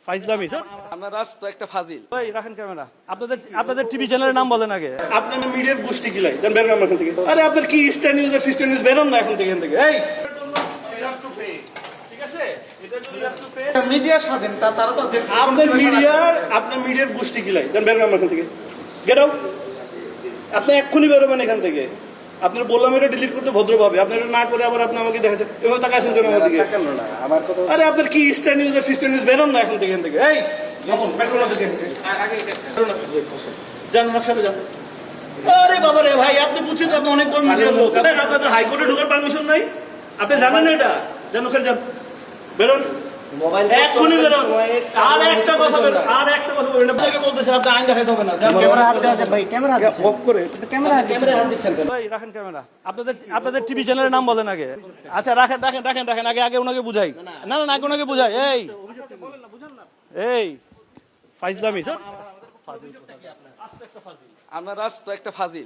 ফাইজলামি তো আপনার রাষ্ট্র একটা ফাজিল। ভাই রাখেন ক্যামেরা। আপনাদের টিভি চ্যানেলের নাম বলেন আগে। আপনার মিডিয়ার গোষ্ঠী কি লাই বেরোন আমার এখান থেকে। আরে আপনার কি স্টার নিউজ আর ফিস্টার নিউজ বেরোন না এখন থেকে এখান থেকে। এই ঠিক আছে, এটা যদি আপনি পে মিডিয়া স্বাধীন তারা তো আপনার মিডিয়ার গোষ্ঠী কি লাই বেরোন আমার এখান থেকে। Get out. আপনি এক্ষুনি বেরোবেন এখান থেকে। আপনার বললাম এটা ডিলিট করতে ভদ্রভাবে, আপনি এটা না করে আবার আপনি আমাকে দেখাচ্ছেন এভাবে টাকা আসেন কেন আমার দিকে। আমার কথা আরে আপনার কি স্টার নিউজ আর ফিস্টার নিউজ বেরোন না এখন থেকে এখান থেকে। এই বেরোন না থেকে যান ওনার সাথে যান। আরে বাবা রে ভাই, আপনি বুঝছেন তো আপনি অনেক বড় মিডিয়ার লোক। আপনাদের হাইকোর্টে ঢোকার পারমিশন নাই, আপনি জানেন না এটা। যান ওখানে যান, বেরোন মোবাইল এক্ষুনি বেরোন। আর একটা কথা বেরোন, আর একটা কথা বলবেন। আপনাকে বলতেছেন আপনি আইন দেখাতে হবে না। ক্যামেরা হাত দেওয়া আছে ভাই, ক্যামেরা হাত অফ করে ক্যামেরা হাত দিচ্ছেন কেন? ভাই রাখেন ক্যামেরা। আপনাদের টিভি চ্যানেলের নাম বলেন আগে। আচ্ছা রাখেন আগে ওনাকে বুঝাই। না আগে ওনাকে বুঝাই। এই ফাইজলামি তো আপনার রাষ্ট্র একটা ফাজিল।